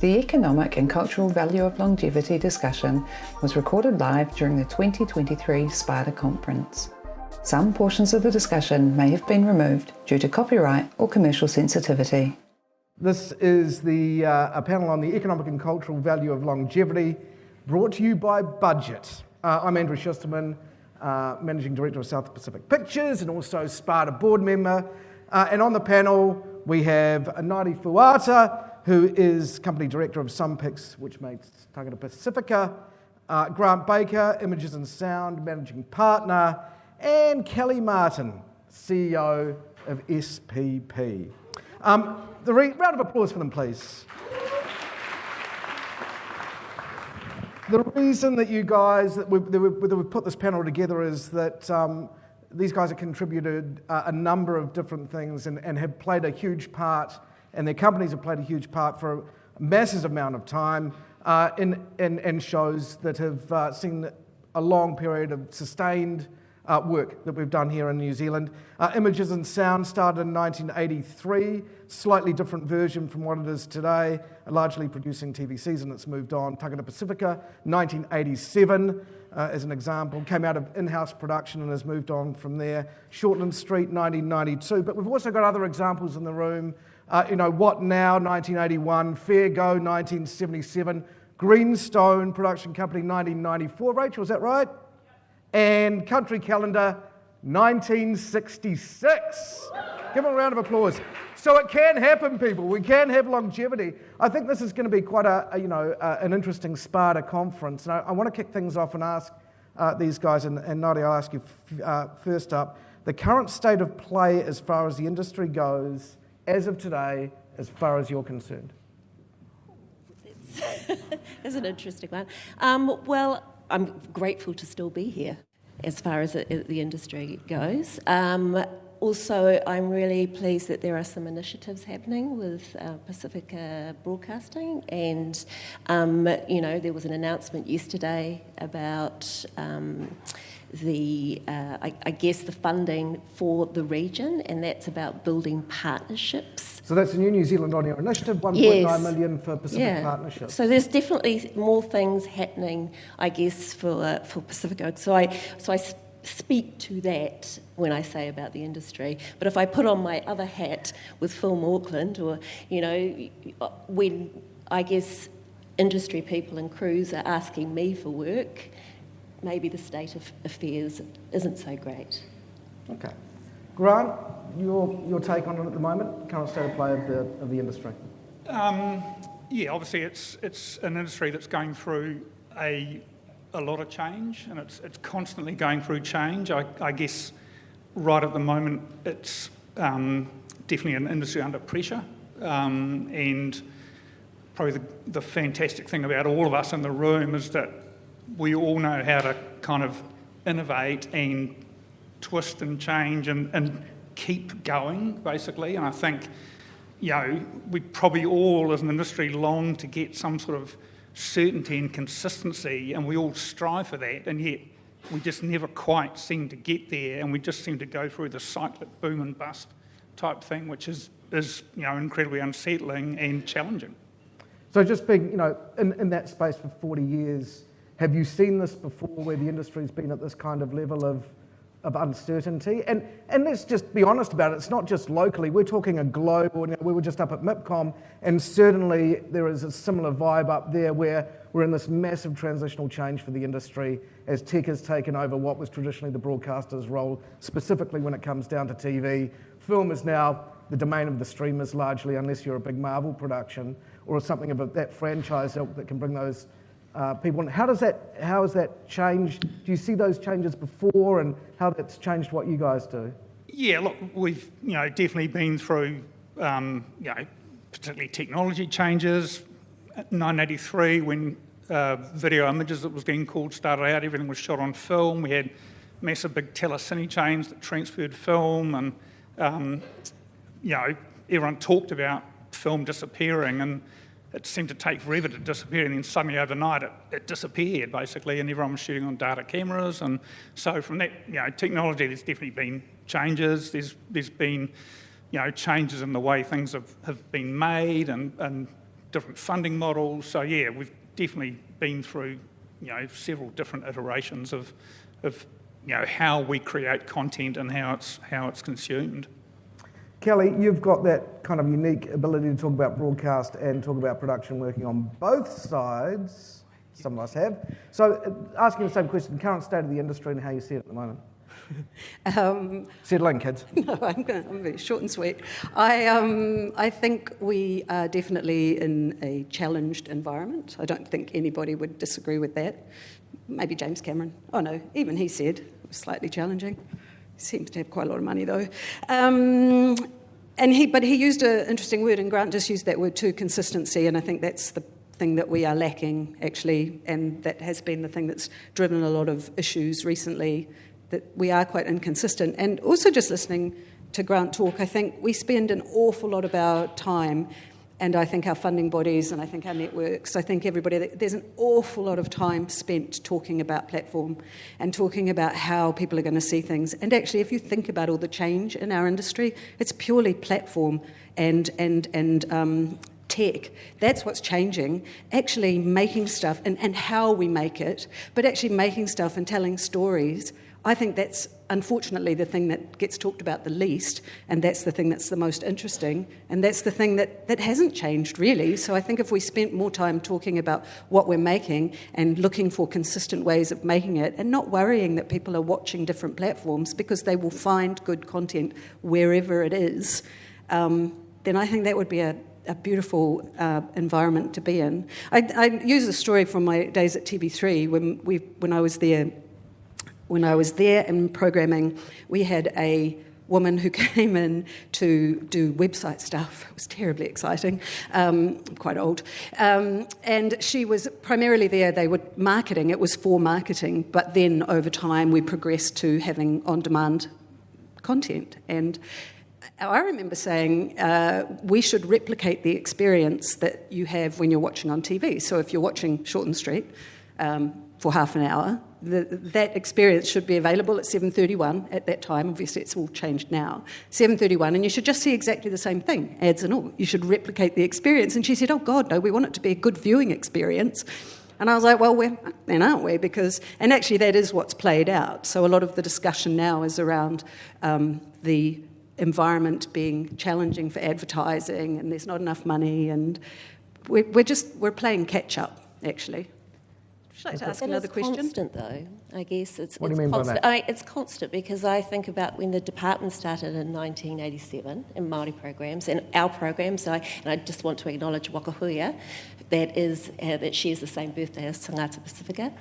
The Economic and Cultural Value of Longevity discussion was recorded live during the 2023 SPADA conference. Some portions of the discussion may have been removed due to copyright or commercial sensitivity. This is a panel on the economic and cultural value of longevity, brought to you by Budget. I'm Andrew Szusterman, Managing Director of South Pacific Pictures and also SPADA board member. And on the panel we have Ngaire Fuata, who is Company Director of Some Pics, which makes Tagata Pasifika, Grant Baker, Images and Sound, Managing Partner, and Kelly Martin, CEO of SPP. Round of applause for them, please. The reason that you guys, that we've put this panel together is that these guys have contributed a number of different things and have played a huge part, and their companies have played a huge part for a massive amount of time in shows that have seen a long period of sustained work that we've done here in New Zealand. Images and Sound started in 1983, slightly different version from what it is today, largely producing TV season that's moved on. Tagata Pasifika, 1987, as an example, came out of in-house production and has moved on from there. Shortland Street, 1992, but we've also got other examples in the room. What Now, 1981, Fair Go, 1977, Greenstone Production Company, 1994. Rachel, is that right? And Country Calendar, 1966. Give them a round of applause. So it can happen, people. We can have longevity. I think this is going to be quite an interesting SPADA conference. And I want to kick things off and ask these guys, and Ngaire, I'll ask you first up, the current state of play as far as the industry goes, as of today, as far as you're concerned. That's an interesting one. Well, I'm grateful to still be here as far as the industry goes. Also, I'm really pleased that there are some initiatives happening with Pacifica Broadcasting, and there was an announcement yesterday about the funding for the region, and that's about building partnerships. So that's a new New Zealand On-Air initiative, 1.9 million for Pacific Partnerships. So there's definitely more things happening, I guess, for Pacifica. So I speak to that when I say about the industry. But if I put on my other hat with Film Auckland, or when I guess industry people and crews are asking me for work, maybe the state of affairs isn't so great. Okay. Grant, your take on it at the moment, current state of play of the industry? Obviously it's an industry that's going through a lot of change, and it's constantly going through change. I guess right at the moment it's definitely an industry under pressure, and probably the fantastic thing about all of us in the room is that we all know how to kind of innovate and twist and change and keep going, basically. And I think, we probably all as an industry long to get some sort of certainty and consistency, and we all strive for that, and yet we just never quite seem to get there, and we just seem to go through the cyclic boom and bust type thing, which is incredibly unsettling and challenging. So just being, in that space for 40 years, have you seen this before, where the industry's been at this kind of level of uncertainty? And let's just be honest about it, it's not just locally, we're talking a global. We were just up at MIPCOM, and certainly there is a similar vibe up there where we're in this massive transitional change for the industry as tech has taken over what was traditionally the broadcaster's role, specifically when it comes down to TV. Film is now the domain of the streamers largely, unless you're a big Marvel production or something of that franchise ilk that can bring those people. And how has that changed? Do you see those changes before, and how that's changed what you guys do? Yeah, look, we've definitely been through particularly technology changes. 1983, when video images, it was being called, started out, everything was shot on film. We had massive big telecine chains that transferred film, and everyone talked about film disappearing, and it seemed to take forever to disappear, and then suddenly overnight it disappeared, basically, and everyone was shooting on data cameras. And so from that, technology, there's definitely been changes. There's been, changes in the way things have been made, and different funding models. So yeah, we've definitely been through, several different iterations of how we create content and how it's consumed. Kelly, you've got that kind of unique ability to talk about broadcast and talk about production working on both sides. Some of us have. So asking the same question, current state of the industry and how you see it at the moment. Settle in, kids. No, I'm very short and sweet. I think we are definitely in a challenged environment. I don't think anybody would disagree with that. Maybe James Cameron. Oh no, even he said it was slightly challenging. He seems to have quite a lot of money though. But he used an interesting word, and Grant just used that word too, consistency, and I think that's the thing that we are lacking actually, and that has been the thing that's driven a lot of issues recently, that we are quite inconsistent. And also just listening to Grant talk, I think we spend an awful lot of our time, and I think our funding bodies and I think our networks, I think everybody, there's an awful lot of time spent talking about platform and talking about how people are going to see things. And actually, if you think about all the change in our industry, it's purely platform and tech. That's what's changing. Actually making stuff and how we make it, but actually making stuff and telling stories. I think that's unfortunately the thing that gets talked about the least, and that's the thing that's the most interesting, and that's the thing that hasn't changed really. So I think if we spent more time talking about what we're making and looking for consistent ways of making it, and not worrying that people are watching different platforms because they will find good content wherever it is, then I think that would be a beautiful environment to be in. I use a story from my days at TV3 when I was there. When I was there in programming, we had a woman who came in to do website stuff. It was terribly exciting. I'm quite old. And she was primarily there, they were marketing. It was for marketing. But then over time, we progressed to having on-demand content. And I remember saying we should replicate the experience that you have when you're watching on TV. So if you're watching Shortland Street for half an hour, that experience should be available at 7:31 at that time. Obviously, it's all changed now. 7:31, and you should just see exactly the same thing, ads and all. You should replicate the experience. And she said, oh, God, no, we want it to be a good viewing experience. And I was like, well, then aren't we? And actually, that is what's played out. So a lot of the discussion now is around the environment being challenging for advertising, and there's not enough money, and we're playing catch-up, actually. Should I ask another question? It's constant, though. I guess it's what do you mean constant. by that? It's constant because I think about when the department started in 1987 in Māori programs and our programs. And I just want to acknowledge Wakahuia, that shares the same birthday as Tagata Pasifika.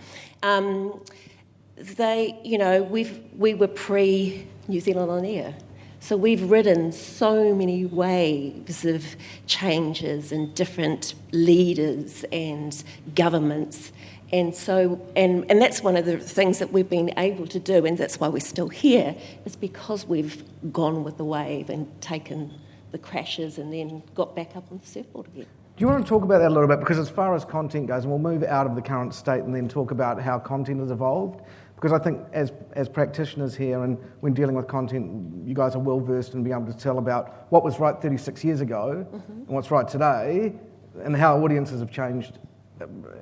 We were pre-New Zealand On Air. So we've ridden so many waves of changes and different leaders and governments. And so, and that's one of the things that we've been able to do, and that's why we're still here, is because we've gone with the wave and taken the crashes and then got back up on the surfboard again. Do you want to talk about that a little bit? Because as far as content goes, and we'll move out of the current state and then talk about how content has evolved, because I think as practitioners here and when dealing with content, you guys are well versed in being able to tell about what was right 36 years ago and what's right today, and how audiences have changed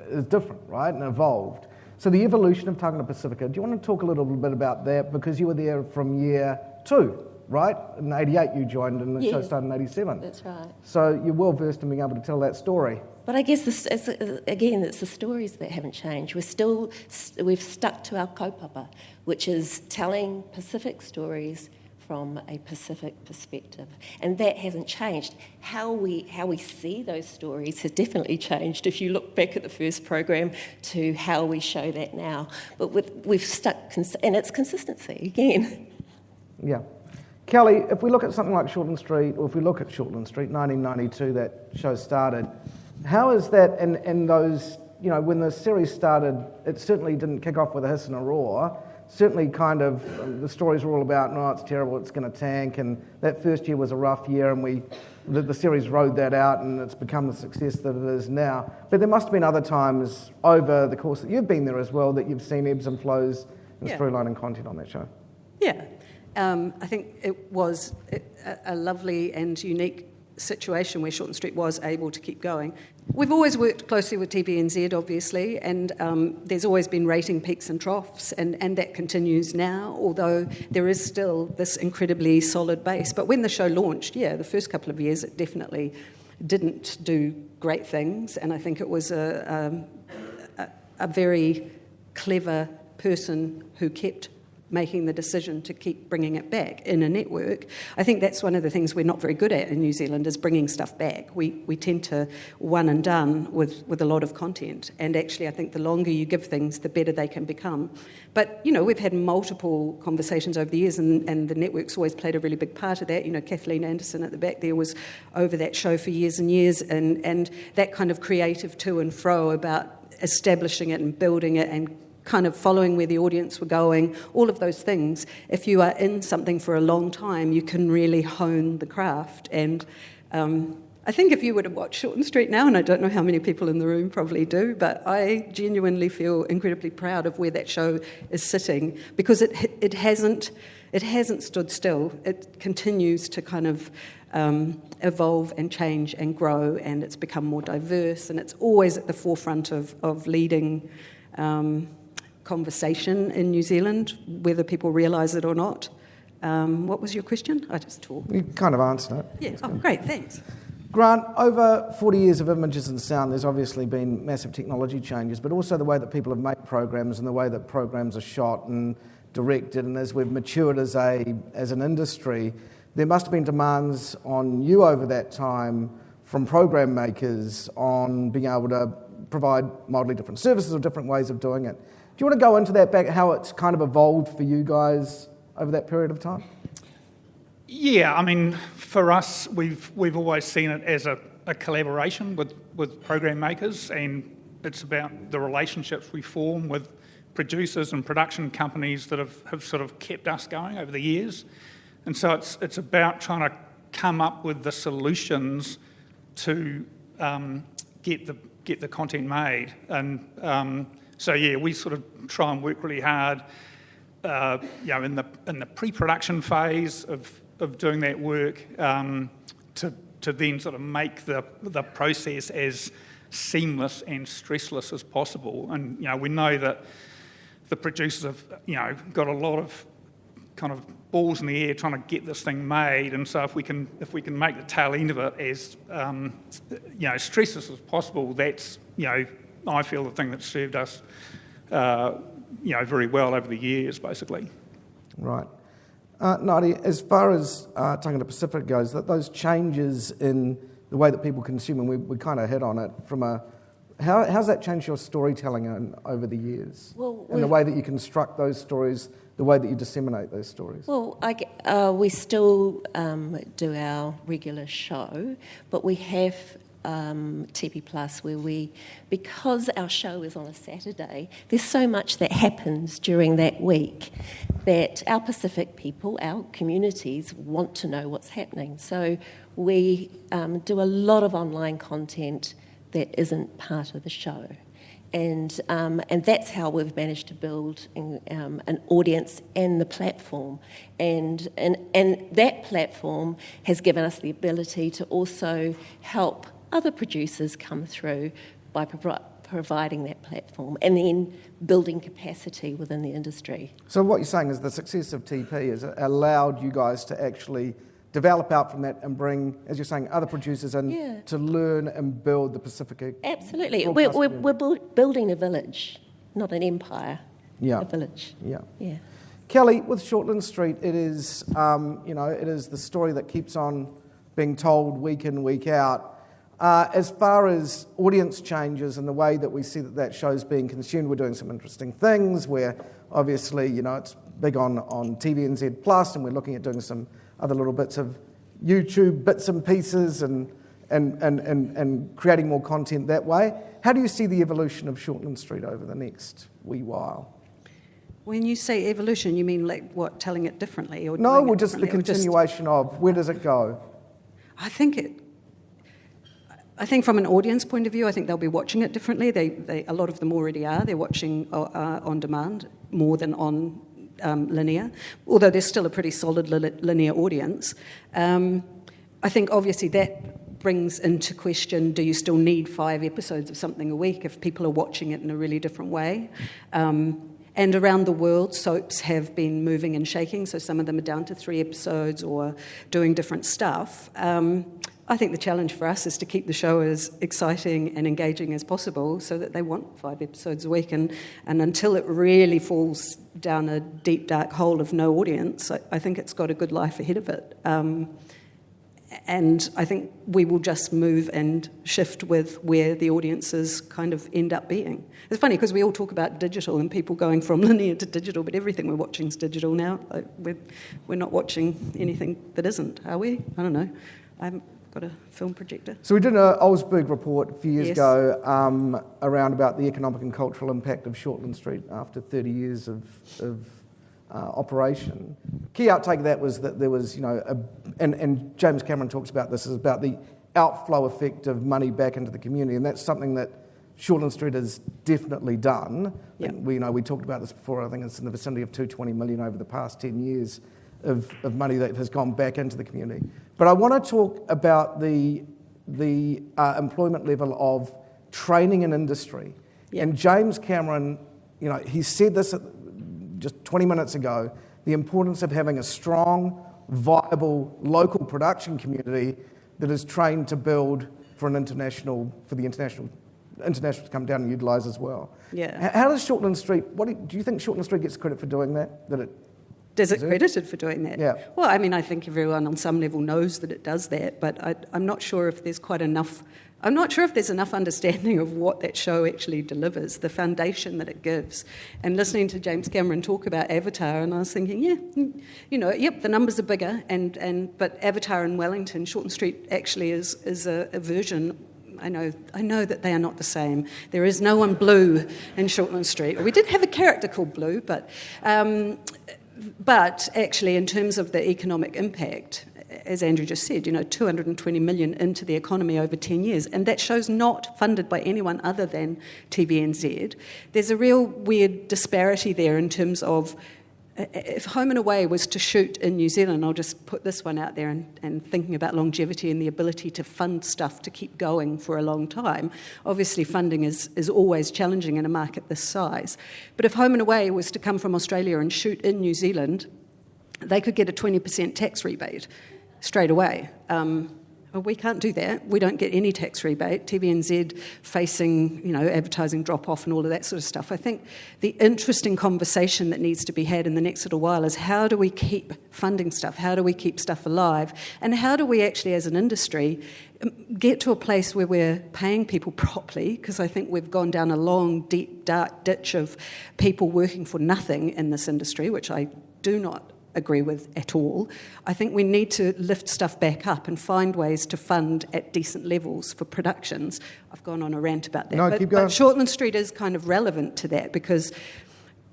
is different, right, and evolved. So the evolution of Tagata Pasifika, do you want to talk a little bit about that? Because you were there from year 2, right? In 88 you joined and the show started in 87. That's right. So you're well versed in being able to tell that story. But I guess, it's the stories that haven't changed. We've stuck to our kaupapa, which is telling Pacific stories from a Pacific perspective, and that hasn't changed. How we see those stories has definitely changed. If you look back at the first program to how we show that now, but we've stuck, and it's consistency again. Yeah, Kelly. If we look at something like Shortland Street, or if we look at Shortland Street, 1992, that show started. How is that? And those, when the series started, it certainly didn't kick off with a hiss and a roar. Certainly kind of, the stories were all about, no, it's terrible, it's going to tank, and that first year was a rough year, and the series rode that out, and it's become the success that it is now. But there must have been other times over the course that you've been there as well that you've seen ebbs and flows in storyline and content on that show. Yeah. I think it was a lovely and unique situation where Shortland Street was able to keep going. We've always worked closely with TVNZ, obviously, and there's always been rating peaks and troughs, and that continues now, although there is still this incredibly solid base. But when the show launched, the first couple of years, it definitely didn't do great things, and I think it was a very clever person who kept making the decision to keep bringing it back in a network. I think that's one of the things we're not very good at in New Zealand, is bringing stuff back. We tend to one and done with a lot of content, and actually I think the longer you give things, the better they can become. But, we've had multiple conversations over the years, and the network's always played a really big part of that. Kathleen Anderson at the back there was over that show for years and years, and that kind of creative to and fro about establishing it and building it and kind of following where the audience were going, all of those things. If you are in something for a long time, you can really hone the craft. And I think if you were to watch Shortland Street now, and I don't know how many people in the room probably do, but I genuinely feel incredibly proud of where that show is sitting, because it hasn't stood still. It continues to kind of evolve and change and grow, and it's become more diverse, and it's always at the forefront of leading conversation in New Zealand, whether people realise it or not. What was your question? I just talked. You kind of answered it. Yeah. Oh, great. Thanks. Grant, over 40 years of images and sound, there's obviously been massive technology changes, but also the way that people have made programs and the way that programs are shot and directed. And as we've matured as an industry, there must have been demands on you over that time from program makers on being able to provide mildly different services or different ways of doing it. Do you want to go into that back, how it's kind of evolved for you guys over that period of time? Yeah, I mean, for us, we've always seen it as a collaboration with program makers, and it's about the relationships we form with producers and production companies that have sort of kept us going over the years. And so it's about trying to come up with the solutions to get the content made. And we sort of try and work really hard, in the pre-production phase of doing that work, to then sort of make the process as seamless and stressless as possible. And we know that the producers have got a lot of kind of balls in the air trying to get this thing made, and so if we can make the tail end of it as stressless as possible, that's I feel the thing that served us very well over the years, basically. Right. Nadia, as far as Tagata Pasifika goes, that those changes in the way that people consume, and we kind of hit on it from how's that changed your storytelling over the years? Well, and the way that you construct those stories, the way that you disseminate those stories? Well, we still do our regular show, but we have TP Plus where because our show is on a Saturday, there's so much that happens during that week that our Pacific people, our communities, want to know what's happening. So we do a lot of online content that isn't part of the show. And that's how we've managed to build an audience and the platform. And that platform has given us the ability to also help other producers come through by providing that platform and then building capacity within the industry. So what you're saying is the success of TP has allowed you guys to actually develop out from that and bring, as you're saying, other producers in to learn and build the Pacifica. Absolutely. We're building a village, not an empire. Yeah. A village. Yeah. Yeah. Kelly, with Shortland Street, it is, it is the story that keeps on being told week in, week out. As far as audience changes and the way that we see that show's being consumed, we're doing some interesting things where obviously, it's big on TVNZ Plus, and we're looking at doing some other little bits of YouTube bits and pieces and creating more content that way. How do you see the evolution of Shortland Street over the next wee while? When you say evolution, you mean like what, telling it differently? Or no, or just the continuation of where does it go? I think from an audience point of view, I think they'll be watching it differently. A lot of them already are. They're watching on demand more than on linear, although there's still a pretty solid linear audience. I think obviously that brings into question, do you still need 5 episodes of something a week if people are watching it in a really different way? And around the world, soaps have been moving and shaking, so some of them are down to 3 episodes or doing different stuff. I think the challenge for us is to keep the show as exciting and engaging as possible so that they want 5 episodes a week. And until it really falls down a deep, dark hole of no audience, I think it's got a good life ahead of it. And I think we will just move and shift with where the audiences kind of end up being. It's funny because we all talk about digital and people going from linear to digital, but everything we're watching is digital now. We're not watching anything that isn't, are we? I don't know. I haven't got a film projector. So we did an Olsberg report a few years ago around about the economic and cultural impact of Shortland Street after 30 years of operation. Key outtake of that was that there was, and James Cameron talks about this, is about the outflow effect of money back into the community, and that's something that Shortland Street has definitely done. Yep. We talked about this before. I think it's in the vicinity of $220 million over the past 10 years of money that has gone back into the community. But I want to talk about the employment level of training in industry. Yep. And James Cameron, he said this just 20 minutes ago, the importance of having a strong, viable local production community that is trained to build for the international to come down and utilise as well. Yeah. How does Shortland Street, do you think Shortland Street gets credit for doing that? Does it credited for doing that? Yeah. Well, I mean, I think everyone on some level knows that it does that, but I'm not sure if there's I'm not sure if there's enough understanding of what that show actually delivers, the foundation that it gives. And listening to James Cameron talk about Avatar, and I was thinking, the numbers are bigger, but Avatar in Wellington, Shortland Street actually is a version. I know that they are not the same. There is no one blue in Shortland Street. We did have a character called Blue, but actually in terms of the economic impact, as Andrew just said, 220 million into the economy over 10 years, and that show's not funded by anyone other than TVNZ. There's a real weird disparity there in terms of if Home and Away was to shoot in New Zealand, I'll just put this one out there and thinking about longevity and the ability to fund stuff to keep going for a long time. Obviously, funding is always challenging in a market this size. But if Home and Away was to come from Australia and shoot in New Zealand, they could get a 20% tax rebate straight away. Well, we can't do that. We don't get any tax rebate. TVNZ facing, advertising drop-off and all of that sort of stuff. I think the interesting conversation that needs to be had in the next little while is how do we keep funding stuff? How do we keep stuff alive? And how do we actually, as an industry, get to a place where we're paying people properly? Because I think we've gone down a long, deep, dark ditch of people working for nothing in this industry, which I do not agree with at all. I think we need to lift stuff back up and find ways to fund at decent levels for productions. I've gone on a rant about that. No, keep going. But Shortland Street is kind of relevant to that because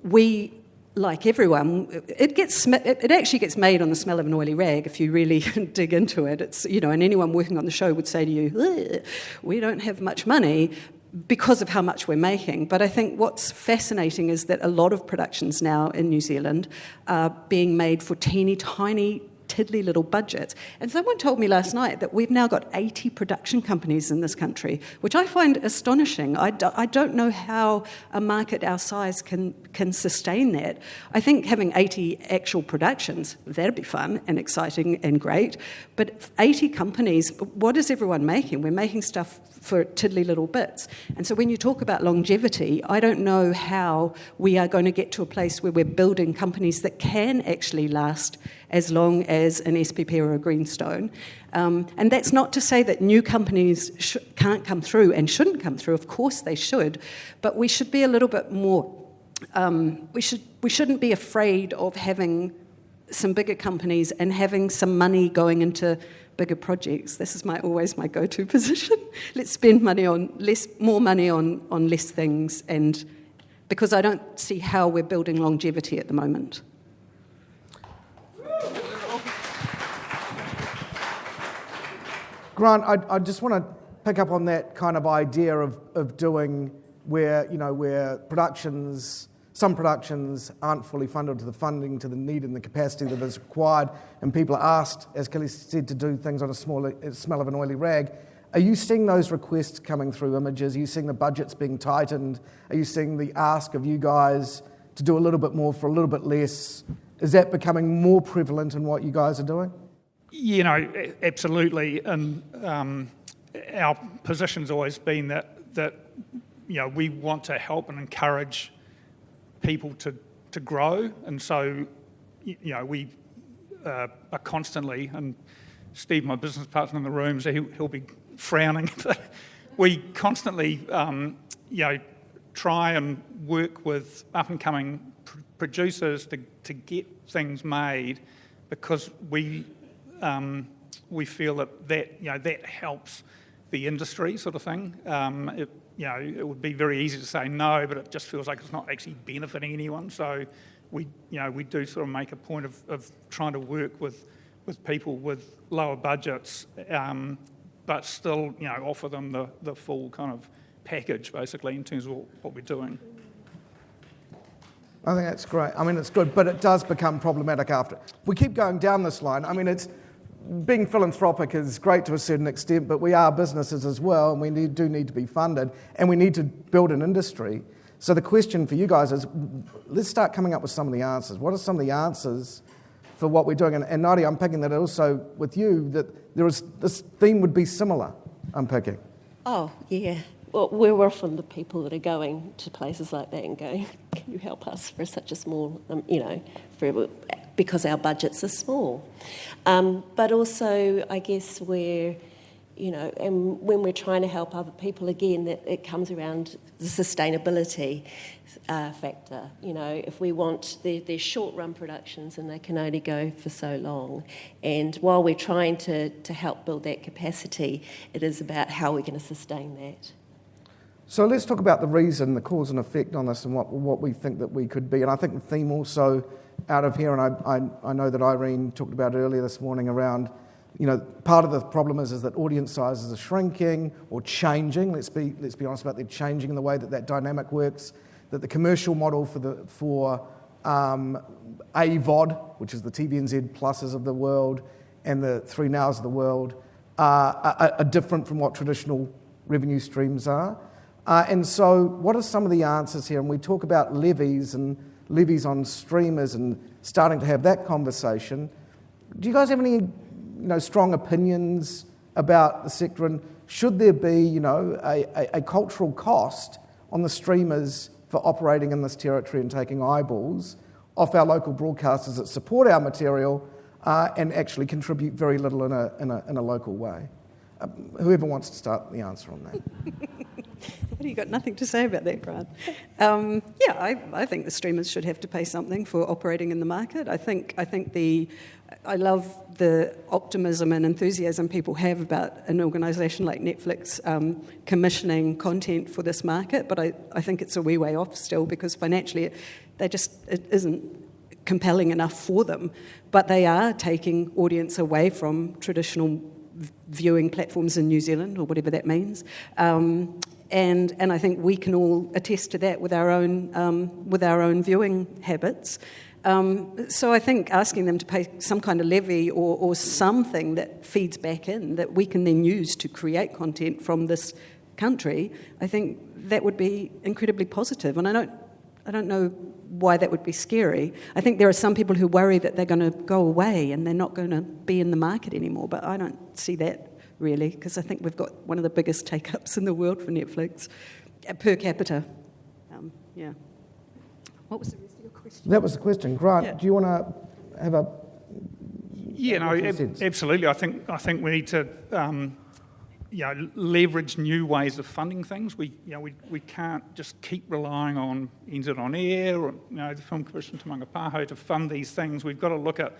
we, like everyone, it actually gets made on the smell of an oily rag if you really dig into it. It's, and anyone working on the show would say to you, we don't have much money, because of how much we're making. But I think what's fascinating is that a lot of productions now in New Zealand are being made for teeny tiny tiddly little budgets. And someone told me last night that we've now got 80 production companies in this country, which I find astonishing. I don't know how a market our size can sustain that. I think having 80 actual productions, that'd be fun and exciting and great. But 80 companies, what is everyone making? We're making stuff for tiddly little bits. And so when you talk about longevity, I don't know how we are going to get to a place where we're building companies that can actually last as long as an SPP or a Greenstone. And that's not to say that new companies can't come through and shouldn't come through. Of course they should. But we should be a little bit more... we shouldn't be afraid of having some bigger companies and having some money going into bigger projects. This is always my go-to position. Let's spend more money on less things, and because I don't see how we're building longevity at the moment. Grant, I just want to pick up on that kind of idea of doing where productions some productions aren't fully funded to the funding, to the need and the capacity that is required, and people are asked, as Kelly said, to do things on a smell of an oily rag. Are you seeing those requests coming through Images? Are you seeing the budgets being tightened? Are you seeing the ask of you guys to do a little bit more for a little bit less? Is that becoming more prevalent in what you guys are doing? You know, absolutely. And our position's always been that you know, we want to help and encourage people to grow, and so you know, we are constantly, and Steve, my business partner in the room, so he'll be frowning, but we constantly you know, try and work with up and coming producers to get things made, because we feel that you know, that helps the industry, sort of thing. You know, it would be very easy to say no, but it just feels like it's not actually benefiting anyone. So we do sort of make a point of trying to work with people with lower budgets, but still, you know, offer them the full kind of package, basically, in terms of what we're doing. I think that's great. I mean, it's good, but it does become problematic after. If we keep going down this line, I mean, being philanthropic is great to a certain extent, but we are businesses as well, and we do need to be funded, and we need to build an industry. So the question for you guys is, let's start coming up with some of the answers. What are some of the answers for what we're doing? And Nadia, I'm picking that also with you, that this theme would be similar, I'm picking. Oh, yeah. Well, we're often the people that are going to places like that and going, can you help us for such a small, you know, because our budgets are small. But also, I guess we're, you know, and when we're trying to help other people, again, that it comes around the sustainability factor. You know, if we want, they're short-run productions and they can only go for so long. And while we're trying to help build that capacity, it is about how we're going to sustain that. So let's talk about the reason, the cause and effect on this, and what we think that we could be. And I think the theme also out of here, and I know that Irene talked about earlier this morning around, you know, part of the problem is that audience sizes are shrinking or changing. Let's be honest about, they're changing in the way that dynamic works. That the commercial model for AVOD, which is the TVNZ Pluses of the world, and the 3Nows of the world, are different from what traditional revenue streams are. And so what are some of the answers here? And we talk about levies and levies on streamers and starting to have that conversation. Do you guys have any, you know, strong opinions about the sector? And should there be, you know, a cultural cost on the streamers for operating in this territory and taking eyeballs off our local broadcasters that support our material and actually contribute very little in a local way? Whoever wants to start the answer on that. What, you got nothing to say about that, Grant? Yeah, I think the streamers should have to pay something for operating in the market. I love the optimism and enthusiasm people have about an organisation like Netflix commissioning content for this market, but I think it's a wee way off still, because financially it isn't compelling enough for them. But they are taking audience away from traditional viewing platforms in New Zealand, or whatever that means. And I think we can all attest to that with our own viewing habits. So I think asking them to pay some kind of levy or something that feeds back in that we can then use to create content from this country, I think that would be incredibly positive. And I don't know why that would be scary. I think there are some people who worry that they're going to go away and they're not going to be in the market anymore, but I don't see that really, because I think we've got one of the biggest take-ups in the world for Netflix per capita. Yeah. What was the rest of your question? That was the question. Grant, yeah. Do you want to have a... Yeah, no, absolutely. I think we need to leverage new ways of funding things. We can't just keep relying on NZ On Air or the Film Commission Te Mangapaho to fund these things. We've got to look at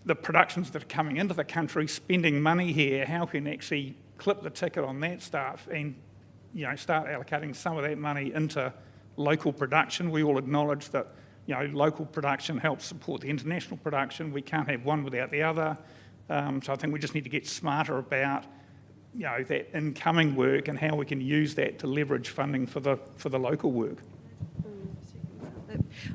the productions that are coming into the country, spending money here. How can actually clip the ticket on that stuff and start allocating some of that money into local production? We all acknowledge that local production helps support the international production. We can't have one without the other. So I think we just need to get smarter about that incoming work and how we can use that to leverage funding for the local work.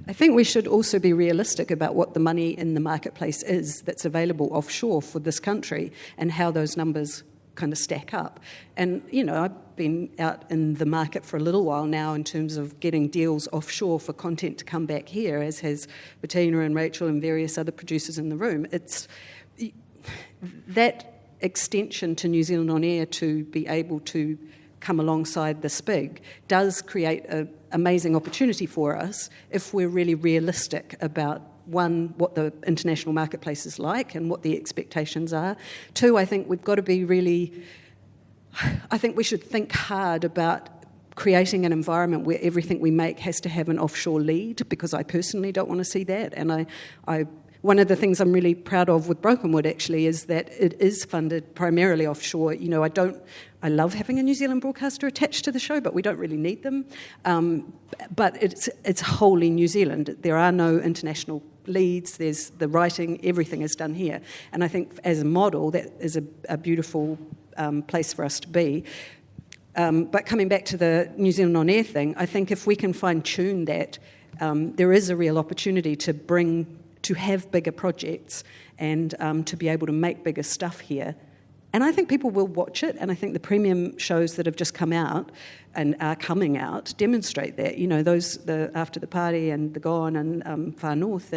I think we should also be realistic about what the money in the marketplace is that's available offshore for this country and how those numbers kind of stack up. And, I've been out in the market for a little while now in terms of getting deals offshore for content to come back here, as has Bettina and Rachel and various other producers in the room. It's that extension to New Zealand On Air to be able to come alongside this big does create an amazing opportunity for us if we're really realistic about, one, what the international marketplace is like and what the expectations are. Two, I think we've got to be I think we should think hard about creating an environment where everything we make has to have an offshore lead, because I personally don't want to see that. And one of the things I'm really proud of with Broken Wood actually is that it is funded primarily offshore. I love having a New Zealand broadcaster attached to the show, but we don't really need them. But it's wholly New Zealand. There are no international leads. There's the writing, everything is done here. And I think as a model, that is a beautiful place for us to be. But coming back to the New Zealand On Air thing, I think if we can fine-tune that, there is a real opportunity to have bigger projects and to be able to make bigger stuff here. And I think people will watch it, and I think the premium shows that have just come out and are coming out demonstrate that. The After the Party and The Gone and Far North,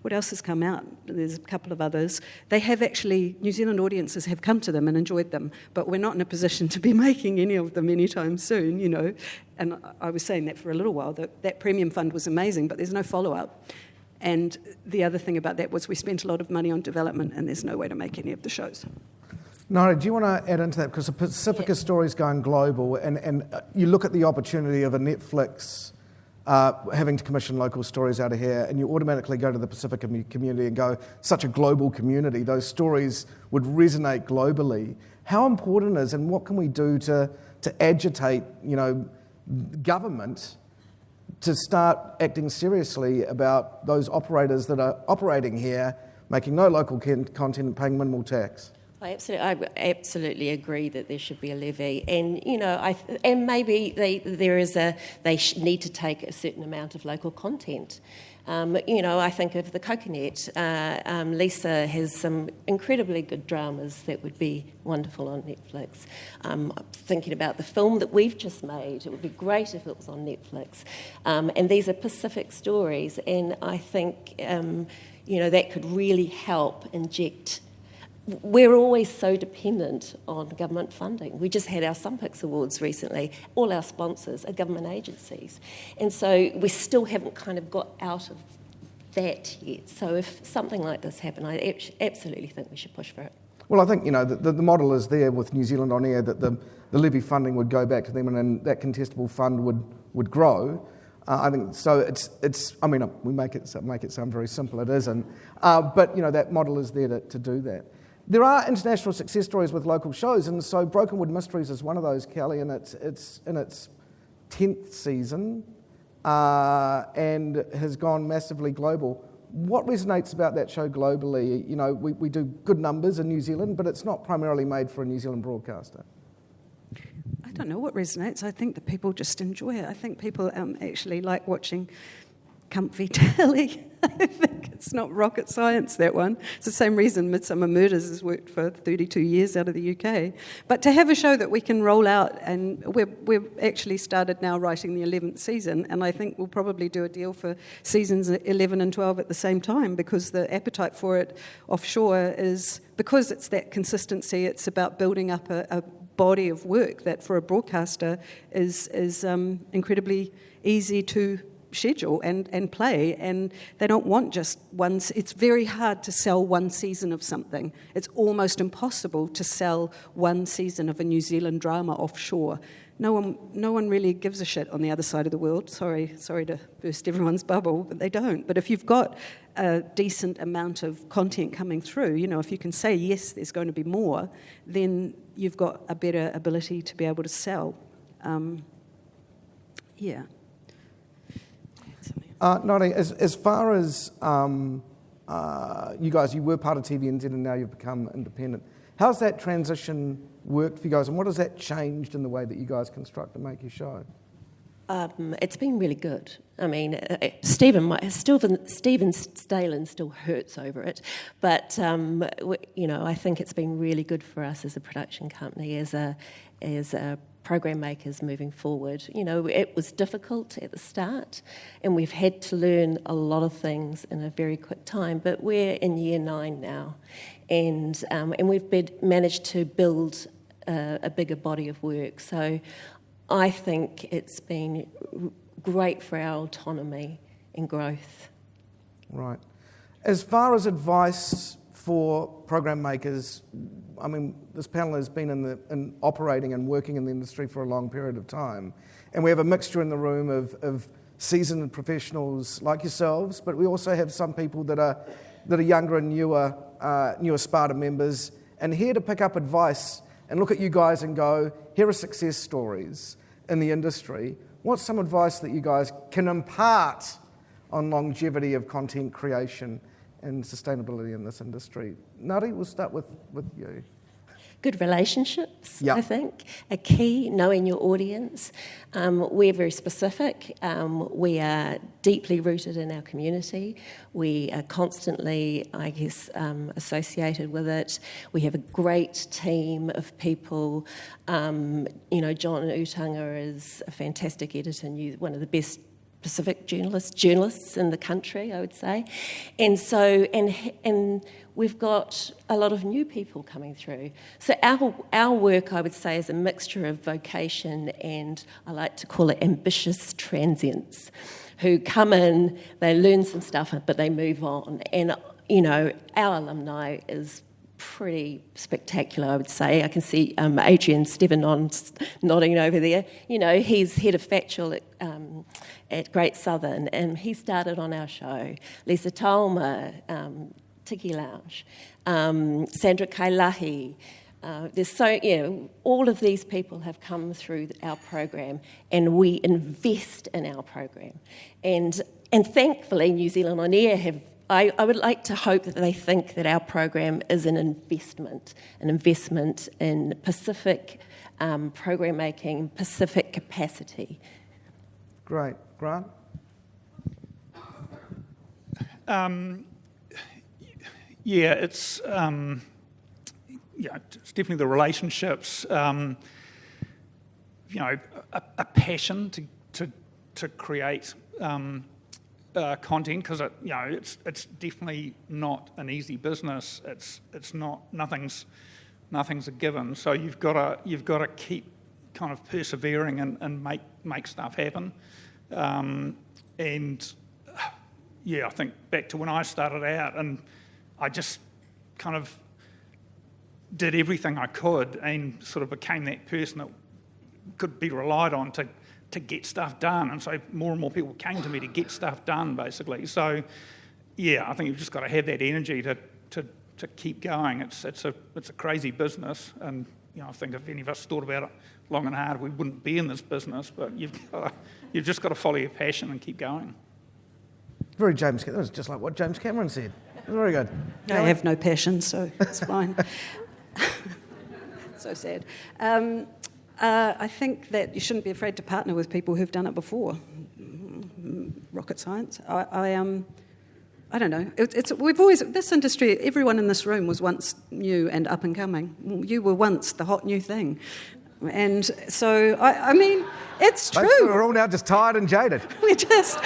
what else has come out? There's a couple of others. They have actually, New Zealand audiences have come to them and enjoyed them, but we're not in a position to be making any of them anytime soon, And I was saying that for a little while, that premium fund was amazing, but there's no follow-up. And the other thing about that was we spent a lot of money on development, and there's no way to make any of the shows. Ngaire, do you want to add into that? Because the Pasifika story is going global, and you look at the opportunity of a Netflix having to commission local stories out of here, and you automatically go to the Pasifika community and go, such a global community, those stories would resonate globally. How important is, and what can we do to agitate, government to start acting seriously about those operators that are operating here, making no local content and paying minimal tax? I absolutely agree that there should be a levy, and and maybe they need to take a certain amount of local content. I think of the Coconut. Lisa has some incredibly good dramas that would be wonderful on Netflix. I'm thinking about the film that we've just made. It would be great if it was on Netflix. And these are Pacific stories, and I think that could really help inject. We're always so dependent on government funding. We just had our Sunpix Awards recently. All our sponsors are government agencies. And so we still haven't kind of got out of that yet. So if something like this happened, I absolutely think we should push for it. Well, I think, the model is there with New Zealand On Air, that the levy funding would go back to them, and then that contestable fund would grow. I think so. It's. I mean, we make it sound very simple. It isn't. But that model is there to do that. There are international success stories with local shows, and so Broken Wood Mysteries is one of those, Kelly, and it's in its 10th season and has gone massively global. What resonates about that show globally? We do good numbers in New Zealand, but it's not primarily made for a New Zealand broadcaster. I don't know what resonates. I think that people just enjoy it. I think people actually like watching comfy telly. I think it's not rocket science, that one. It's the same reason Midsummer Murders has worked for 32 years out of the UK. But to have a show that we can roll out, and we've actually started now writing the 11th season, and I think we'll probably do a deal for seasons 11 and 12 at the same time, because the appetite for it offshore is, because it's that consistency, it's about building up a body of work that for a broadcaster is incredibly easy to schedule and play, and they don't want just one. It's very hard to sell one season of something. It's almost impossible to sell one season of a New Zealand drama offshore. No one really gives a shit on the other side of the world. Sorry to burst everyone's bubble, but they don't. But if you've got a decent amount of content coming through, if you can say yes, there's going to be more, then you've got a better ability to be able to sell. Yeah. Ngaire, as far as you guys, you were part of TVNZ and now you've become independent. How's that transition worked for you guys, and what has that changed in the way that you guys construct and make your show? It's been really good. I mean, Stephen Stalin still hurts over it, but I think it's been really good for us as a production company, as a program makers moving forward. It was difficult at the start, and we've had to learn a lot of things in a very quick time. But we're in year 9 now, and we've managed to build a bigger body of work. So I think it's been great for our autonomy and growth. Right. As far as advice for program makers, I mean, this panel has been in operating and working in the industry for a long period of time, and we have a mixture in the room of seasoned professionals like yourselves, but we also have some people that are younger and newer SPADA members, and here to pick up advice and look at you guys and go, here are success stories in the industry. What's some advice that you guys can impart on longevity of content creation and sustainability in this industry? Ngāre, we'll start with you. Good relationships, Yep. I think, are key, knowing your audience. We're very specific. We are deeply rooted in our community. We are constantly, associated with it. We have a great team of people. John Utanga is a fantastic editor and one of the best Pacific journalists in the country, I would say. And so, and we've got a lot of new people coming through. So our work, I would say, is a mixture of vocation and I like to call it ambitious transients who come in, they learn some stuff, but they move on. And, our alumni is pretty spectacular, I would say. I can see Adrian Stevenons nodding over there. He's head of factual at Great Southern, and he started on our show. Lisa Tauma, Tiki Lounge, Sandra Kailahi. All of these people have come through our program, and we invest in our program. And thankfully, New Zealand On Air have. I would like to hope that they think that our program is an investment in Pacific program making, Pacific capacity. Great. Grant? It's definitely the relationships. A passion to create content, because it's definitely not an easy business. It's not nothing's a given. So you've got to keep kind of persevering and make stuff happen. I think back to when I started out, and I just kind of did everything I could and sort of became that person that could be relied on to get stuff done. And so more and more people came to me to get stuff done, basically. So, I think you've just got to have that energy to keep going. It's a crazy business, and I think if any of us thought about it long and hard, we wouldn't be in this business. But you've just got to follow your passion and keep going. Very James. That was just like what James Cameron said. Very good. I have no passion, so it's fine. So sad. I think that you shouldn't be afraid to partner with people who've done it before. Rocket science. I don't know. This industry, everyone in this room was once new and up and coming. You were once the hot new thing. And so, I mean, it's true. We're all now just tired and jaded. We just...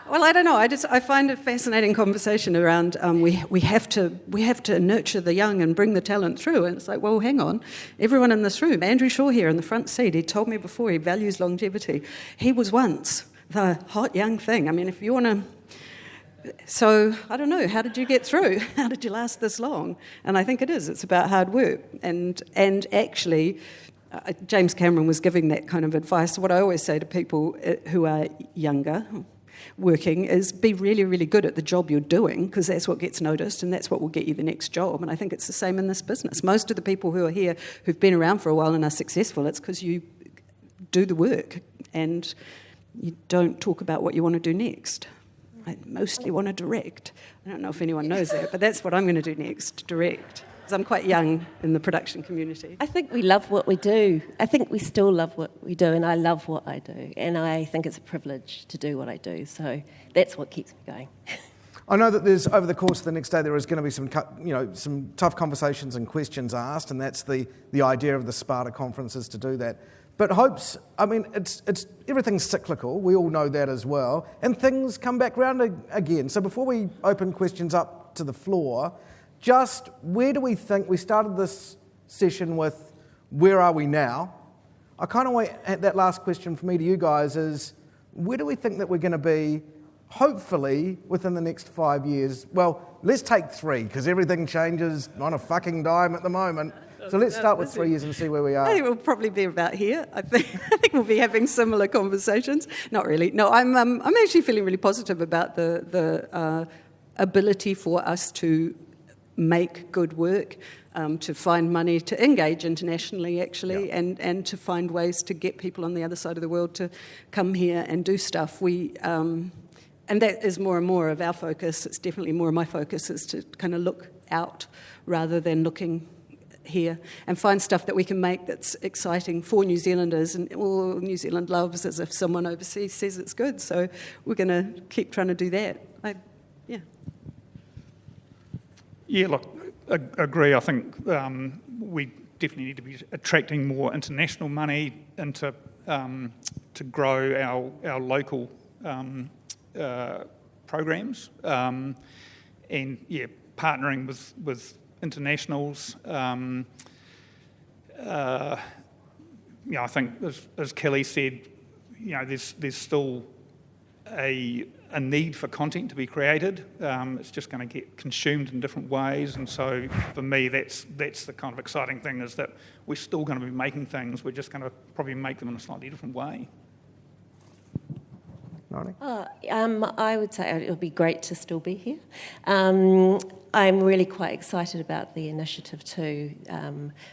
Well, I don't know. I find a fascinating conversation around we have to nurture the young and bring the talent through. And it's like, well, hang on. Everyone in this room, Andrew Shaw here in the front seat, he told me before he values longevity. He was once the hot young thing. I mean, if you want to... So, I don't know, how did you get through? How did you last this long? And I think it's about hard work. And actually, James Cameron was giving that kind of advice. What I always say to people who are younger, working, is be really, really good at the job you're doing, because that's what gets noticed and that's what will get you the next job. And I think it's the same in this business. Most of the people who are here who've been around for a while and are successful, it's because you do the work and you don't talk about what you want to do next. I mostly want to direct. I don't know if anyone knows that, but that's what I'm going to do next, direct. because I'm quite young in the production community. I think we love what we do. I think we still love what we do, and I love what I do. And I think it's a privilege to do what I do. So that's what keeps me going. I know that there's, over the course of the next day, there is going to be some tough conversations and questions asked, and that's the idea of the SPADA conference is to do that. But hopes, I mean, it's everything's cyclical. We all know that as well, and things come back round again. So before we open questions up to the floor, just where do we think we started this session with? Where are we now? I kind of want that last question for me to you guys is, where do we think that we're going to be? Hopefully, within the next 5 years. Well, let's take 3, because everything changes on a fucking dime at the moment. So let's start with 3 years and see where we are. I think we'll probably be about here. I think we'll be having similar conversations. Not really. No, I'm actually feeling really positive about the ability for us to make good work, to find money to engage internationally, actually, and to find ways to get people on the other side of the world to come here and do stuff. And that is more and more of our focus. It's definitely more of my focus is to kind of look out rather than looking here and find stuff that we can make that's exciting for New Zealanders. And all New Zealand loves as if someone overseas says it's good. So we're going to keep trying to do that. Yeah, look, I agree. I think we definitely need to be attracting more international money into to grow our local programs, and partnering with internationals. I think as Kelly said, there's still a need for content to be created. It's just going to get consumed in different ways, and so for me, that's the kind of exciting thing is that we're still going to be making things. We're just going to probably make them in a slightly different way. I would say it would be great to still be here. I'm really quite excited about the initiative too,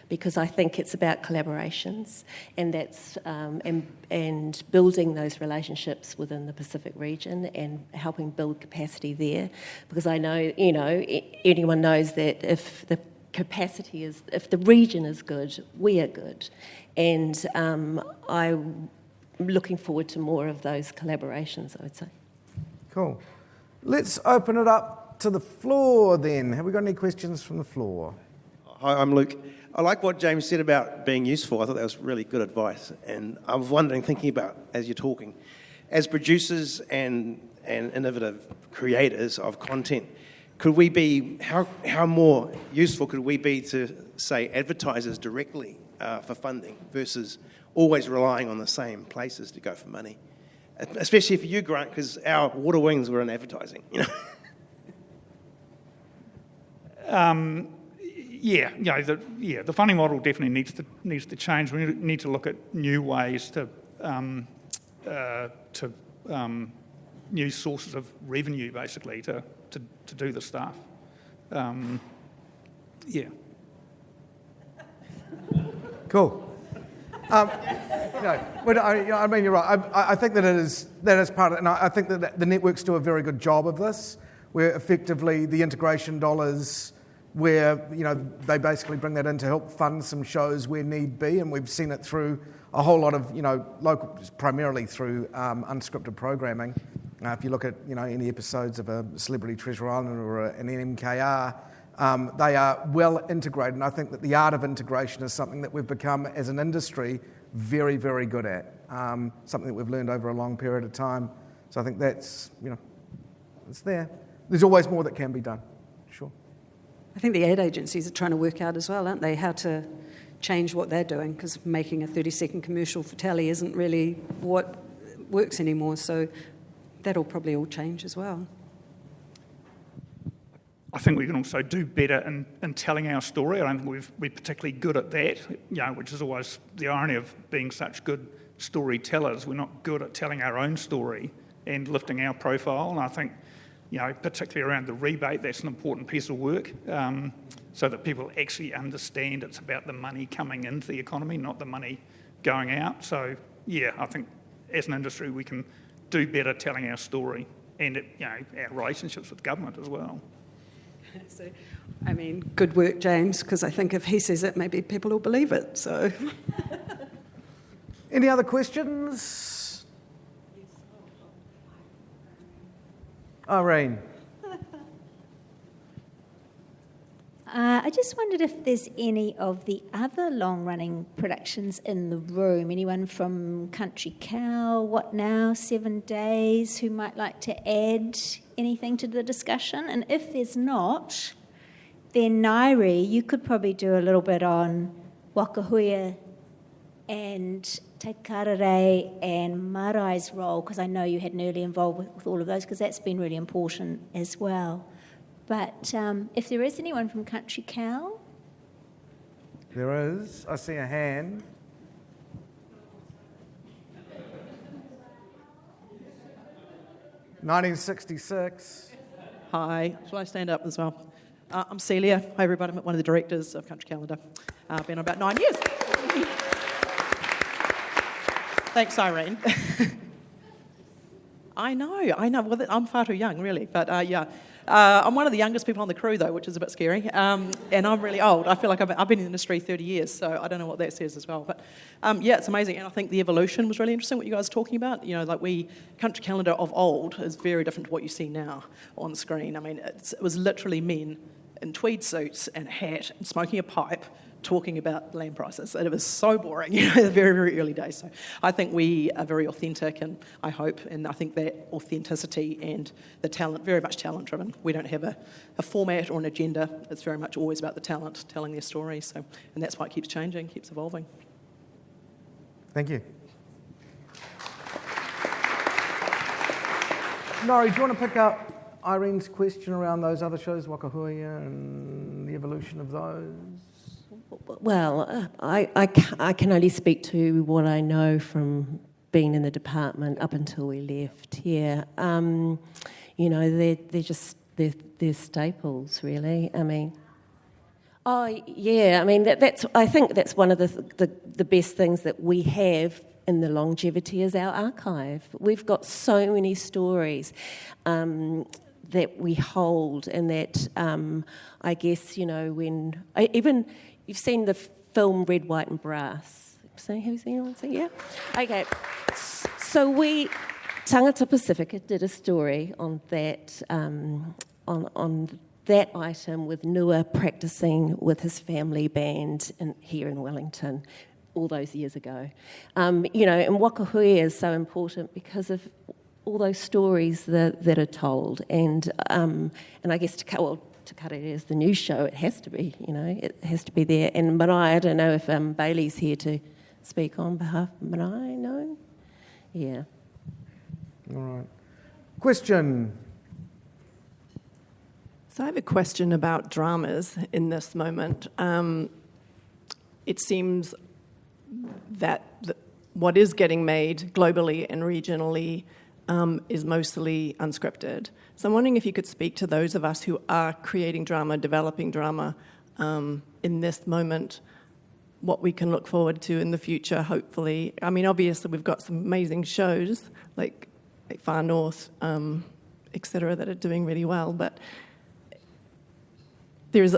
because I think it's about collaborations, and that's and building those relationships within the Pacific region and helping build capacity there. Because I know, anyone knows that if the region is good, we are good, and I'm looking forward to more of those collaborations, I would say. Cool. Let's open it up to the floor then. Have we got any questions from the floor? Hi, I'm Luke. I like what James said about being useful. I thought that was really good advice. And I was wondering, thinking about, as you're talking, as producers and innovative creators of content, could we be, how more useful could we be to, say, advertisers directly for funding versus always relying on the same places to go for money? Especially for you, Grant, because our water wings were in advertising, The funding model definitely needs to change. We need to look at new ways to new sources of revenue, basically, to do the stuff. Cool. I mean, you're right. I think that is part of it, and I think that the networks do a very good job of this, where effectively the integration dollars, where they basically bring that in to help fund some shows where need be, and we've seen it through a whole lot of local, primarily through unscripted programming. If you look at any episodes of a Celebrity Treasure Island or an NMKR. They are well integrated, and I think that the art of integration is something that we've become, as an industry, very, very good at. Something that we've learned over a long period of time. So I think that's, it's there. There's always more that can be done, sure. I think the ad agencies are trying to work out as well, aren't they, how to change what they're doing, because making a 30-second commercial for telly isn't really what works anymore, so that'll probably all change as well. I think we can also do better in telling our story. I don't think we're particularly good at that, which is always the irony of being such good storytellers. We're not good at telling our own story and lifting our profile. And I think, particularly around the rebate, that's an important piece of work, so that people actually understand it's about the money coming into the economy, not the money going out. So, I think as an industry we can do better telling our story and our relationships with government as well. So I mean, good work, James, because I think if he says it, maybe people will believe it. So, Any other questions? Irene. I just wondered if there's any of the other long-running productions in the room. Anyone from Country Cow, What Now, 7 Days, who might like to add anything to the discussion? And if there's not, then Ngaire, you could probably do a little bit on Wakahuia and Te Karere and Marai's role, because I know you had an early involvement with all of those, because that's been really important as well. But if there is anyone from Country Cow? There is. I see a hand. (1966). Hi, shall I stand up as well? I'm Celia. Hi everybody, I'm one of the directors of Country Calendar. I've been on about 9 years. Thanks, Irene. I know. Well, I'm far too young, really. But yeah, I'm one of the youngest people on the crew, though, which is a bit scary. And I'm really old. I feel like I've been in the industry 30 years, so I don't know what that says as well. But yeah, it's amazing. And I think the evolution was really interesting, what you guys are talking about. You know, like Country Calendar of old is very different to what you see now on screen. I mean, it was literally men in tweed suits and a hat and smoking a pipe talking about land prices. And it was so boring, you know, the very, very early days. So I think we are very authentic, and I hope, and I think that authenticity and the talent, very much talent-driven. We don't have a format or an agenda. It's very much always about the talent, telling their stories. So, and that's why it keeps changing, keeps evolving. Thank you. Ngaire, do you want to pick up Irene's question around those other shows, Wakahuia, and the evolution of those? Well, I can only speak to what I know from being in the department up until we left here. You know, they're staples, really. I mean, oh yeah. I mean, I think that's one of the best things that we have in the longevity is our archive. We've got so many stories that we hold, and that I guess, you know, even. You've seen the film Red, White and Brass. Have you seen anyone see? Yeah? Okay. So Tagata Pasifika did a story on that, on that item with Nua practising with his family band here in Wellington all those years ago. You know, and Wakahuia is so important because of all those stories that are told. And I guess Karere is the new show. It has to be, you know, it has to be there. And Marae, I don't know if Bailey's here to speak on behalf of Marae, no? Yeah. All right. Question. So I have a question about dramas in this moment. It seems that what is getting made globally and regionally is mostly unscripted. So I'm wondering if you could speak to those of us who are creating drama, developing drama in this moment, what we can look forward to in the future, hopefully. I mean, obviously we've got some amazing shows like Far North, et cetera, that are doing really well, but there's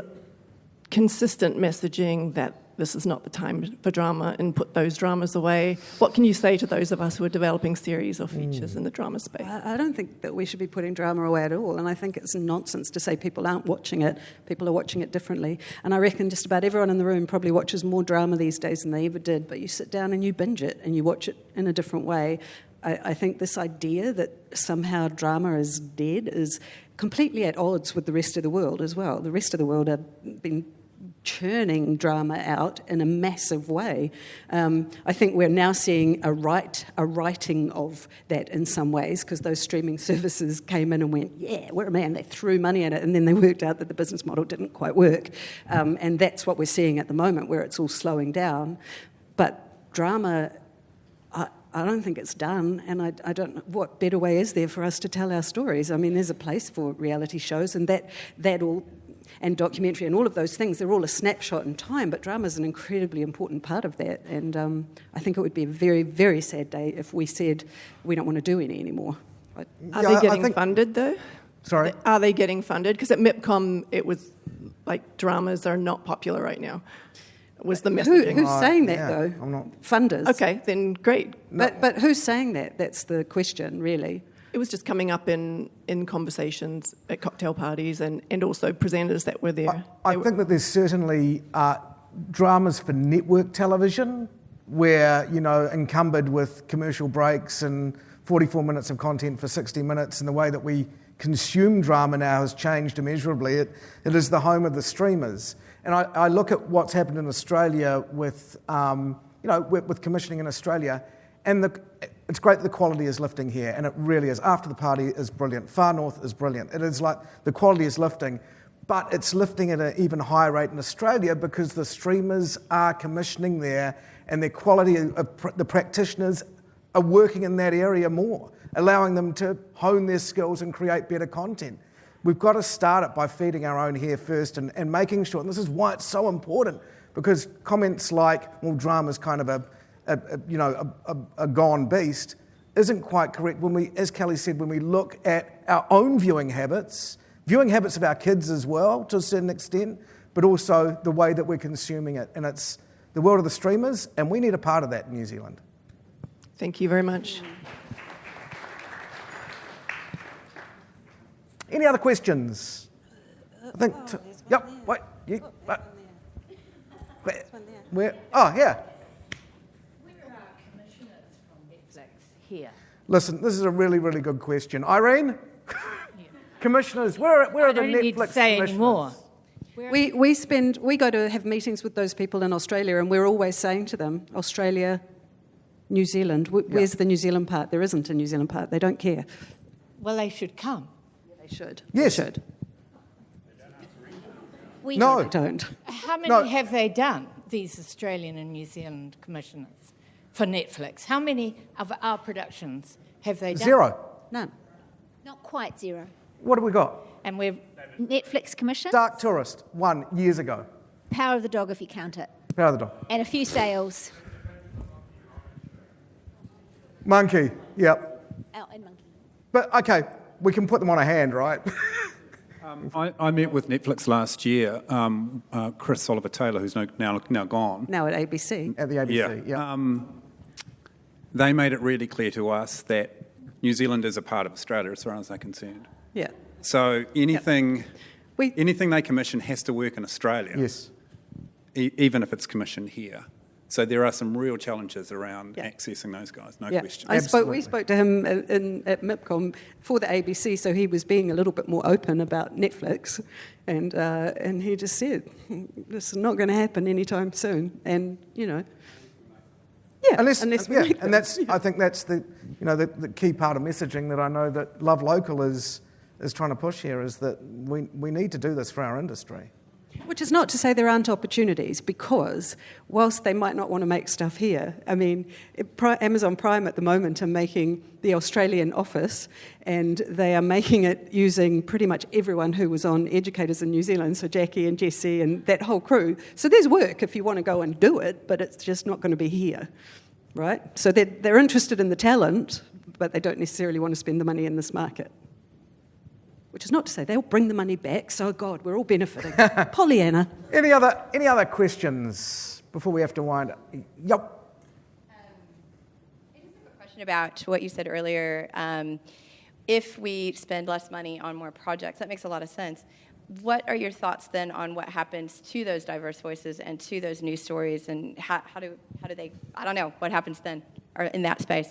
consistent messaging that this is not the time for drama and put those dramas away. What can you say to those of us who are developing series or features in the drama space? I don't think that we should be putting drama away at all, and I think it's nonsense to say people aren't watching it. People are watching it differently, and I reckon just about everyone in the room probably watches more drama these days than they ever did, but you sit down and you binge it and you watch it in a different way. I think this idea that somehow drama is dead is completely at odds with the rest of the world as well. The rest of the world have been churning drama out in a massive way. I think we're now seeing a writing of that in some ways, because those streaming services came in and went, yeah, we're a man. They threw money at it, and then they worked out that the business model didn't quite work. And that's what we're seeing at the moment, where it's all slowing down. But drama, I don't think it's done, and I don't know what better way is there for us to tell our stories. I mean, there's a place for reality shows, and that all, and documentary and all of those things, they're all a snapshot in time, but drama is an incredibly important part of that, and I think it would be a very, very sad day if we said we don't want to do any anymore. Are they getting funded, though? Sorry? Are they getting funded? Because at MIPCOM, it was like dramas are not popular right now. Was the messaging? Who's saying that, yeah, though? I'm not. Funders. Okay, then great. But who's saying that? That's the question, really. It was just coming up in conversations at cocktail parties and also presenters that were there. I think that there's certainly dramas for network television where, encumbered with commercial breaks and 44 minutes of content for 60 minutes, and the way that we consume drama now has changed immeasurably. It is the home of the streamers. And I look at what's happened in Australia with commissioning in Australia, and it's great that the quality is lifting here, and it really is. After the Party is brilliant. Far North is brilliant. It is like the quality is lifting, but it's lifting at an even higher rate in Australia because the streamers are commissioning there, and their quality of the practitioners are working in that area more, allowing them to hone their skills and create better content. We've got to start it by feeding our own here first and making sure, and this is why it's so important, because comments like, well, drama's kind of a gone beast, isn't quite correct when we, as Kelly said, when we look at our own viewing habits of our kids as well, to a certain extent, but also the way that we're consuming it. And it's the world of the streamers, and we need a part of that in New Zealand. Thank you very much. Any other questions? I think. Yep. Wait. Where? Oh, yeah. Where are commissioners from Netflix here? Listen, this is a really, really good question. Irene? Commissioners, where are the Netflix commissioners? We go to have meetings with those people in Australia, and we're always saying to them, Australia, New Zealand, where's the New Zealand part? There isn't a New Zealand part. They don't care. Well, they should come. They should. Yes. They should. No. They don't. How many have they done, these Australian and New Zealand commissioners for Netflix? How many of our productions have they done? 0. None. Not quite 0. What have we got? And we're Netflix commission. Dark Tourist, 1 years ago. Power of the Dog, if you count it. Power of the Dog. And a few sales. Monkey, yep. Oh, and Monkey. But, okay, we can put them on a hand, right? I met with Netflix last year, Chris Oliver-Taylor, who's now gone. Now at ABC. At the ABC, yeah. They made it really clear to us that New Zealand is a part of Australia as far as they're concerned. Yeah. So anything they commission has to work in Australia. Yes. Even if it's commissioned here. So there are some real challenges around accessing those guys, no question. We spoke to him at MIPCOM for the ABC, so he was being a little bit more open about Netflix, and he just said, this is not going to happen anytime soon, and, unless and that's I think that's the key part of messaging that I know that Love Local is trying to push here, is that we need to do this for our industry. Which is not to say there aren't opportunities, because whilst they might not want to make stuff here, I mean, Amazon Prime at the moment are making the Australian office, and they are making it using pretty much everyone who was on Educators in New Zealand, so Jackie and Jesse and that whole crew. So there's work if you want to go and do it, but it's just not going to be here, right? So they're interested in the talent, but they don't necessarily want to spend the money in this market. Which is not to say they'll bring the money back, so God, we're all benefiting. Pollyanna. Any other questions before we have to wind up? Yep. I just have a question about what you said earlier. If we spend less money on more projects, that makes a lot of sense. What are your thoughts then on what happens to those diverse voices and to those news stories, and how do they? I don't know what happens then, or in that space.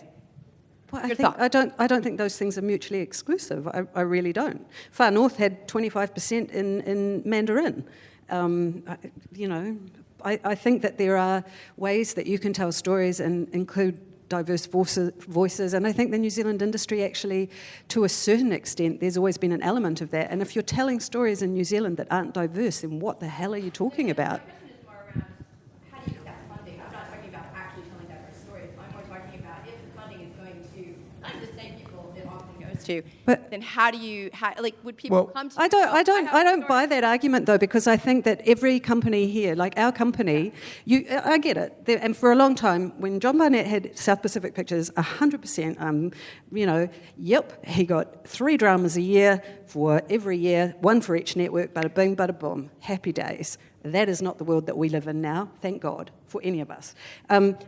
Well, I don't think those things are mutually exclusive. I really don't. Far North had 25% in Mandarin. I think that there are ways that you can tell stories and include diverse voices, and I think the New Zealand industry actually, to a certain extent, there's always been an element of that. And if you're telling stories in New Zealand that aren't diverse, then what the hell are you talking about? goes to, But- then would people come to I don't buy that argument though, because I think that every company here, like our company, I get it. And for a long time, when John Barnett had South Pacific Pictures, 100%, yep, he got 3 dramas a year for every year, 1 for each network, bada bing, bada boom, happy days. That is not the world that we live in now, thank God, for any of us.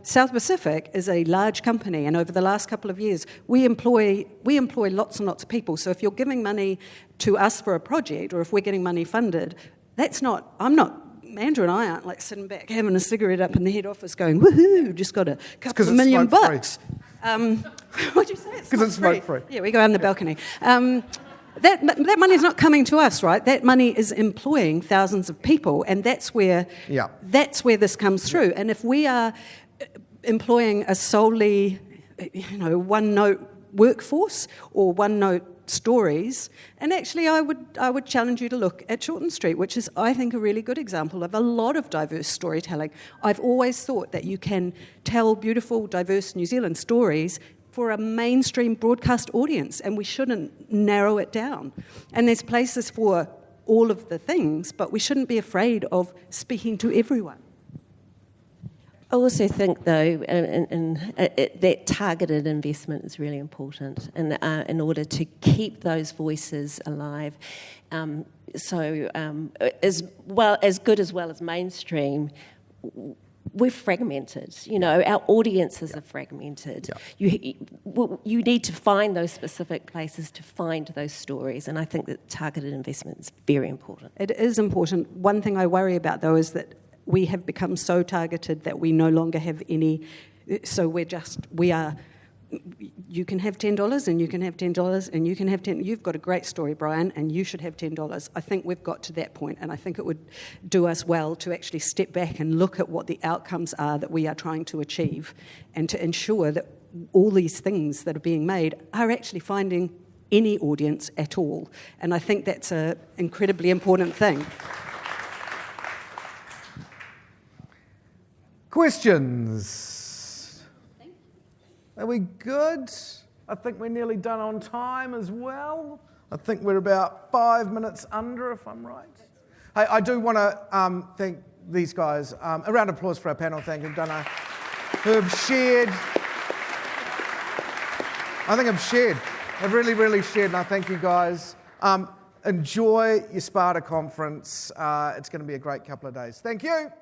South Pacific is a large company, and over the last couple of years, we employ lots and lots of people. So if you're giving money to us for a project, or if we're getting money funded, Andrew and I aren't like sitting back having a cigarette up in the head office going, woohoo, just got a couple of $1 million bucks. What'd you say? Because it's smoke-free. Yeah, we go out on the balcony. That money is not coming to us, right? That money is employing thousands of people, and that's where this comes through. And if we are employing a solely, one-note workforce or one-note stories, and actually I would challenge you to look at Shortland Street, which is, I think, a really good example of a lot of diverse storytelling. I've always thought that you can tell beautiful, diverse New Zealand stories for a mainstream broadcast audience, and we shouldn't narrow it down. And there's places for all of the things, but we shouldn't be afraid of speaking to everyone. I also think, though, that targeted investment is really important in order to keep those voices alive. As well as mainstream, we're fragmented. Our audiences are fragmented. Yeah. You need to find those specific places to find those stories, and I think that targeted investment is very important. It is important. One thing I worry about, though, is that we have become so targeted that we no longer have any. So you can have $10 and you can have $10 and you can have $10. You've got a great story, Brian, and you should have $10. I think we've got to that point, and I think it would do us well to actually step back and look at what the outcomes are that we are trying to achieve, and to ensure that all these things that are being made are actually finding any audience at all. And I think that's an incredibly important thing. Questions? Are we good? I think we're nearly done on time as well. I think we're about 5 minutes under, if I'm right. Hey, I do want to thank these guys. A round of applause for our panel. Thank you, who've shared. I think I've shared. I've really, really shared, and I thank you guys. Enjoy your SPADA conference. It's going to be a great couple of days. Thank you.